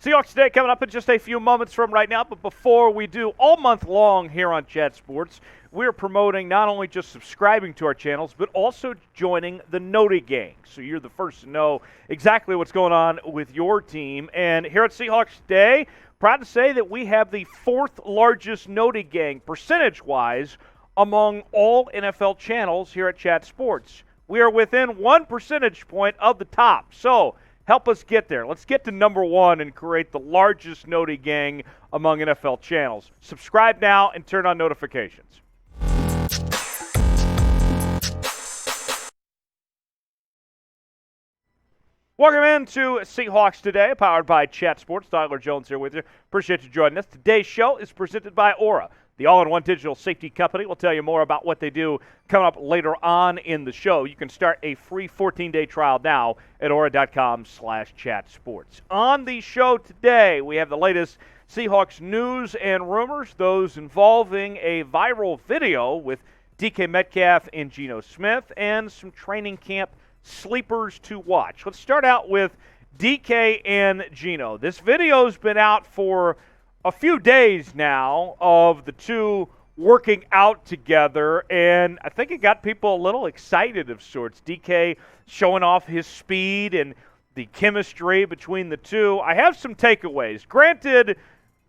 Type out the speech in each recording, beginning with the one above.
Seahawks Today coming up in just a few moments from right now, but before we do, all month long here on Chat Sports, we're promoting not only just subscribing to our channels, but also joining the Noti Gang. So you're the first to know exactly what's going on with your team. And here at Seahawks Today, proud to say that we have the fourth largest Noti Gang percentage-wise among all NFL channels here at Chat Sports. We are within 1 percentage point of the top. So help us get there. Let's get to number one and create the largest Noti Gang among NFL channels. Subscribe now and turn on notifications. Welcome into Seahawks Today, powered by Chat Sports. Tyler Jones here with you. Appreciate you joining us. Today's show is presented by Aura, the all-in-one digital safety company. We'll tell you more about what they do coming up later on in the show. You can start a free 14-day trial now at aura.com/chatsports. On the show today, we have the latest Seahawks news and rumors, those involving a viral video with DK Metcalf and Geno Smith, and some training camp sleepers to watch. Let's start out with DK and Geno. This video's been out for a few days now of the two working out together, and I think it got people a little excited of sorts. DK showing off his speed and the chemistry between the two. I have some takeaways. Granted,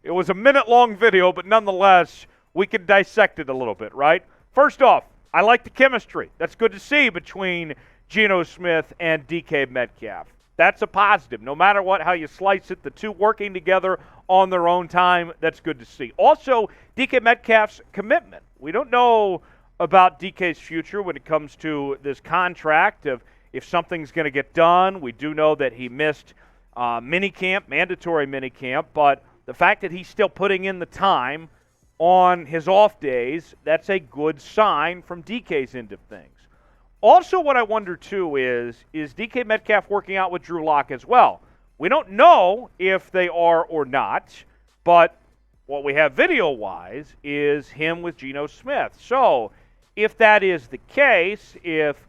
it was a minute-long video, but nonetheless, we can dissect it a little bit, right? First off, I like the chemistry. That's good to see between Geno Smith and DK Metcalf. That's a positive. No matter how you slice it, the two working together on their own time, that's good to see. Also, DK Metcalf's commitment. We don't know about DK's future when it comes to this contract, of if something's going to get done. We do know that he missed mandatory minicamp, but the fact that he's still putting in the time on his off days, that's a good sign from DK's end of things. Also, what I wonder, too, is DK Metcalf working out with Drew Lock as well? We don't know if they are or not, but what we have video-wise is him with Geno Smith. So, if that is the case, if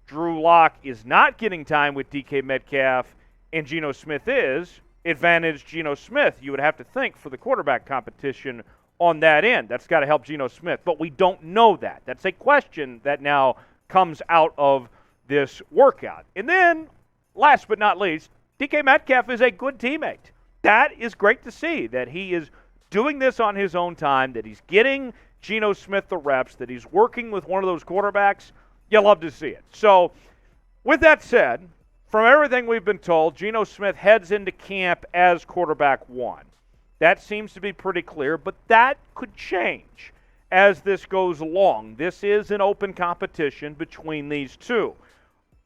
Drew Lock is not getting time with DK Metcalf and Geno Smith is, advantage Geno Smith, you would have to think, for the quarterback competition on that end. That's got to help Geno Smith, but we don't know that. That's a question that now comes out of this workout. And then, last but not least, DK Metcalf is a good teammate. That is great to see, that he is doing this on his own time, that he's getting Geno Smith the reps, that he's working with one of those quarterbacks. You love to see it. So, with that said, from everything we've been told, Geno Smith heads into camp as quarterback one. That seems to be pretty clear, but that could change as this goes along. This is an open competition between these two.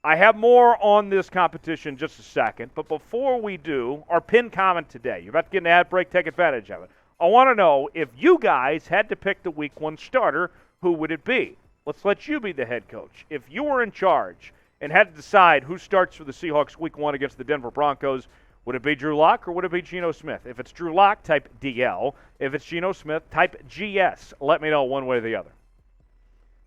I have more on this competition in just a second, but before we do, our pinned comment today. You're about to get an ad break, take advantage of it. I want to know, if you guys had to pick the Week 1 starter, who would it be? Let's let you be the head coach. If you were in charge and had to decide who starts for the Seahawks Week 1 against the Denver Broncos, would it be Drew Lock or would it be Geno Smith? If it's Drew Lock, type DL. If it's Geno Smith, type GS. Let me know one way or the other.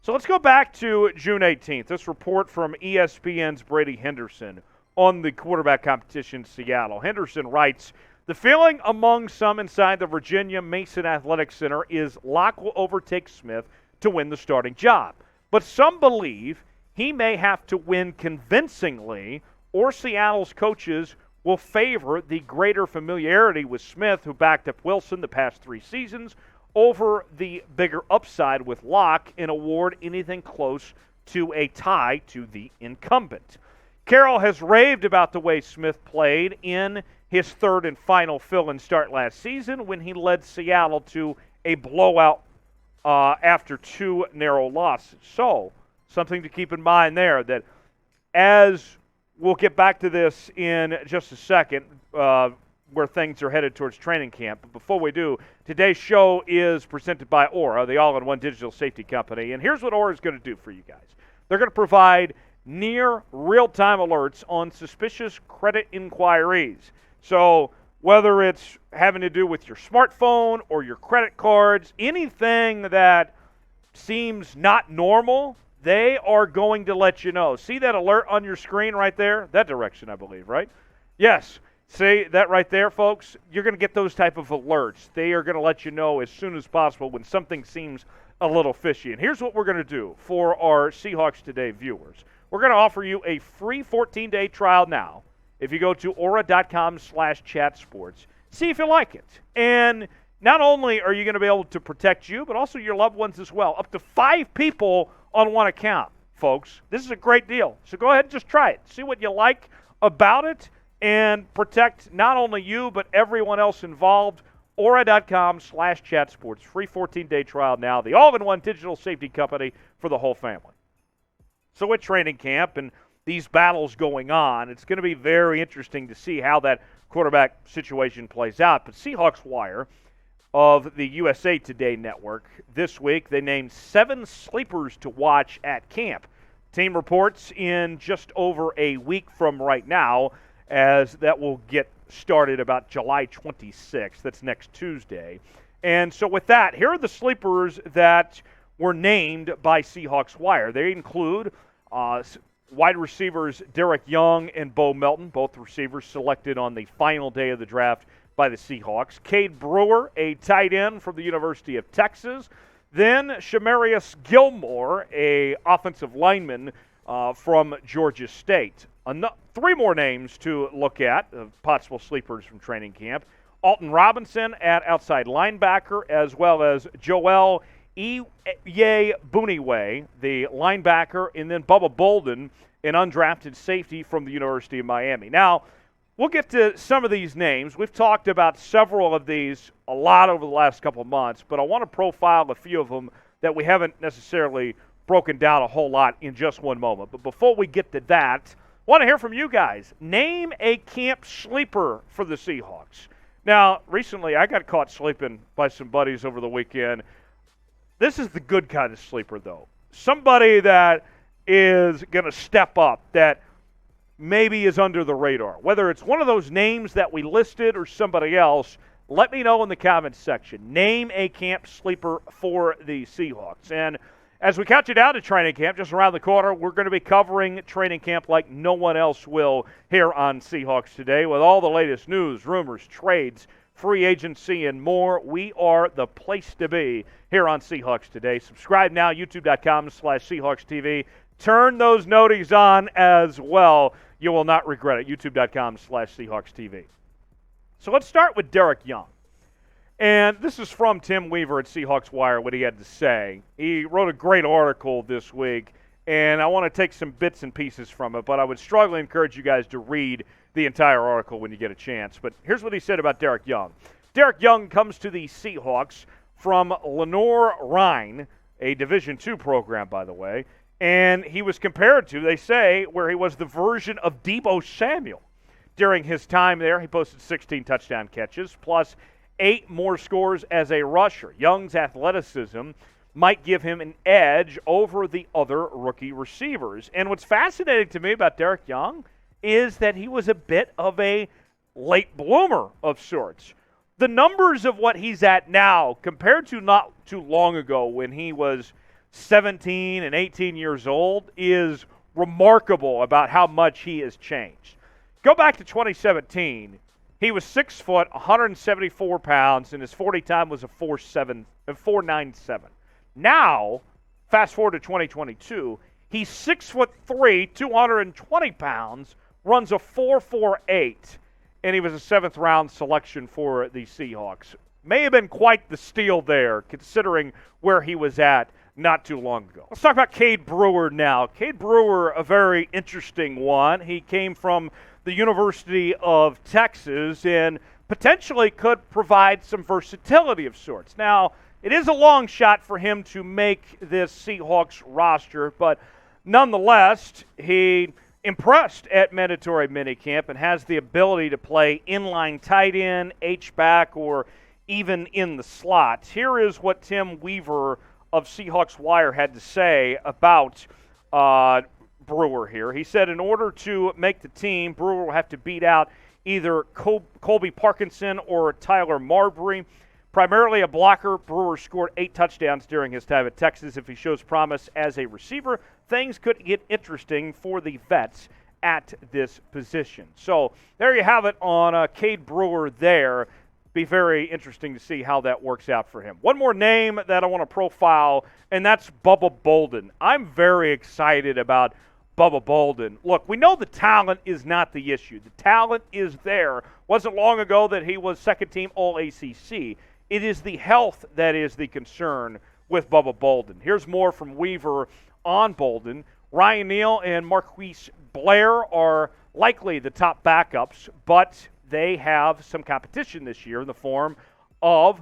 So let's go back to June 18th. This report from ESPN's Brady Henderson on the quarterback competition in Seattle. Henderson writes, the feeling among some inside the Virginia Mason Athletic Center is Lock will overtake Smith to win the starting job. But some believe he may have to win convincingly, or Seattle's coaches will favor the greater familiarity with Smith, who backed up Wilson the past 3 seasons, over the bigger upside with Lock and award anything close to a tie to the incumbent. Carroll has raved about the way Smith played in his third and final fill-in start last season when he led Seattle to a blowout after 2 narrow losses. So, something to keep in mind there, that as we'll get back to this in just a second, where things are headed towards training camp. But before we do, today's show is presented by Aura, the all-in-one digital safety company. And here's what Aura is going to do for you guys. They're going to provide near real-time alerts on suspicious credit inquiries. So whether it's having to do with your smartphone or your credit cards, anything that seems not normal, they are going to let you know. See that alert on your screen right there? That direction, I believe, right? Yes. See, that right there, folks, you're going to get those type of alerts. They are going to let you know as soon as possible when something seems a little fishy. And here's what we're going to do for our Seahawks Today viewers. We're going to offer you a free 14-day trial now if you go to aura.com/chatsports. See if you like it. And not only are you going to be able to protect you, but also your loved ones as well. Up to 5 people on one account, folks. This is a great deal. So go ahead and just try it. See what you like about it and protect not only you but everyone else involved. Aura.com/chatsports. Free 14-day trial now. The all-in-one digital safety company for the whole family. So at training camp and these battles going on, it's going to be very interesting to see how that quarterback situation plays out. But Seahawks Wire of the USA Today network this week, they named 7 sleepers to watch at camp. Team reports in just over a week from right now, as that will get started about July 26th. That's next Tuesday. And so with that, here are the sleepers that were named by Seahawks Wire. They include wide receivers Dareke Young and Melton, both receivers selected on the final day of the draft by the Seahawks. Cade Brewer, a tight end from the University of Texas. Then Shamarious Gilmore, a offensive lineman from Georgia State. 3 more names to look at of possible sleepers from training camp. Alton Robinson at outside linebacker, as well as Joel Iyiegbuniwe, the linebacker, and then Bubba Bolden, an undrafted safety from the University of Miami. Now, we'll get to some of these names. We've talked about several of these a lot over the last couple of months, but I want to profile a few of them that we haven't necessarily broken down a whole lot in just one moment. But before we get to that, I want to hear from you guys. Name a camp sleeper for the Seahawks. Now, recently I got caught sleeping by some buddies over the weekend. This is the good kind of sleeper, though. Somebody that is going to step up, that maybe is under the radar. Whether it's one of those names that we listed or somebody else, let me know in the comments section. Name a camp sleeper for the Seahawks. And as we count you down to training camp, just around the corner, we're going to be covering training camp like no one else will here on Seahawks Today with all the latest news, rumors, trades, free agency, and more. We are the place to be here on Seahawks Today. Subscribe now, youtube.com/Seahawks TV. Turn those noties on as well. You will not regret it, youtube.com/Seahawks TV. So let's start with Dareke Young. And this is from Tim Weaver at Seahawks Wire, what he had to say. He wrote a great article this week, and I want to take some bits and pieces from it, but I would strongly encourage you guys to read the entire article when you get a chance. But here's what he said about Dareke Young. Dareke Young comes to the Seahawks from Lenoir-Rhyne, a Division II program, by the way, and he was compared to, they say, where he was the version of Deebo Samuel. During his time there, he posted 16 touchdown catches, plus 8 more scores as a rusher. Young's athleticism might give him an edge over the other rookie receivers. And what's fascinating to me about Dareke Young is that he was a bit of a late bloomer of sorts. The numbers of what he's at now compared to not too long ago when he was 17 and 18 years old is remarkable about how much he has changed. Go back to 2017. He was 6 foot, 174 pounds, and his 40 time was a 4.97. Now, fast forward to 2022, he's 6'3", 220 pounds, runs a 4.48, and he was a 7th-round selection for the Seahawks. May have been quite the steal there, considering where he was at not too long ago. Let's talk about Cade Brewer now. Cade Brewer, a very interesting one. He came from the University of Texas and potentially could provide some versatility of sorts. Now, it is a long shot for him to make this Seahawks roster, but nonetheless, he impressed at mandatory minicamp and has the ability to play inline tight end, H-back, or even in the slot. Here is what Tim Weaver of Seahawks Wire had to say about Brewer here. He said in order to make the team, Brewer will have to beat out either Colby Parkinson or Tyler Marbury. Primarily a blocker, Brewer scored 8 touchdowns during his time at Texas. If he shows promise as a receiver, things could get interesting for the vets at this position. So there you have it on Cade Brewer there. Be very interesting to see how that works out for him. One more name that I want to profile, and that's Bubba Bolden. I'm very excited about Bubba Bolden. Look, we know the talent is not the issue. The talent is there. Wasn't long ago that he was second-team All-ACC. It is the health that is the concern with Bubba Bolden. Here's more from Weaver on Bolden. Ryan Neal and Marquise Blair are likely the top backups, but they have some competition this year in the form of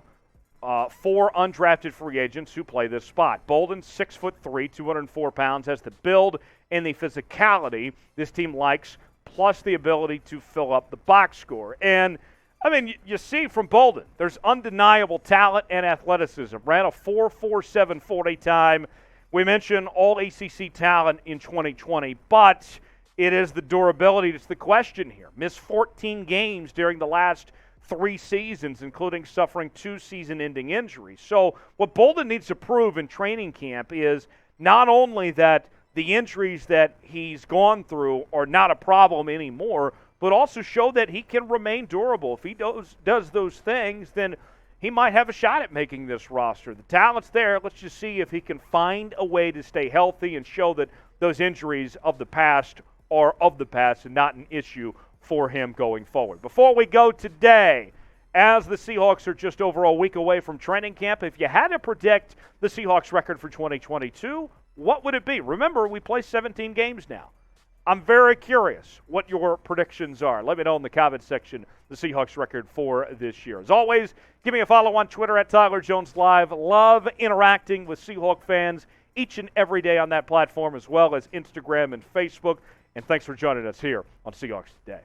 4 undrafted free agents who play this spot. Bolden, 6'3", 204 pounds, has the build and the physicality this team likes, plus the ability to fill up the box score. And, I mean, you see from Bolden, there's undeniable talent and athleticism. Ran a 4.47 40 time. We mentioned all ACC talent in 2020, but it is the durability that's the question here. Missed 14 games during the last 3 seasons, including suffering 2 season-ending injuries. So what Bolden needs to prove in training camp is not only that the injuries that he's gone through are not a problem anymore, but also show that he can remain durable. If he does those things, then he might have a shot at making this roster. The talent's there. Let's just see if he can find a way to stay healthy and show that those injuries of the past are of the past and not an issue for him going forward. Before we go today, as the Seahawks are just over a week away from training camp, if you had to predict the Seahawks record for 2022, what would it be? Remember, we play 17 games now. I'm very curious what your predictions are. Let me know in the comments section the Seahawks record for this year. As always, give me a follow on Twitter at Tyler Jones Live. Love interacting with Seahawk fans each and every day on that platform, as well as Instagram and Facebook. And thanks for joining us here on Seahawks Today.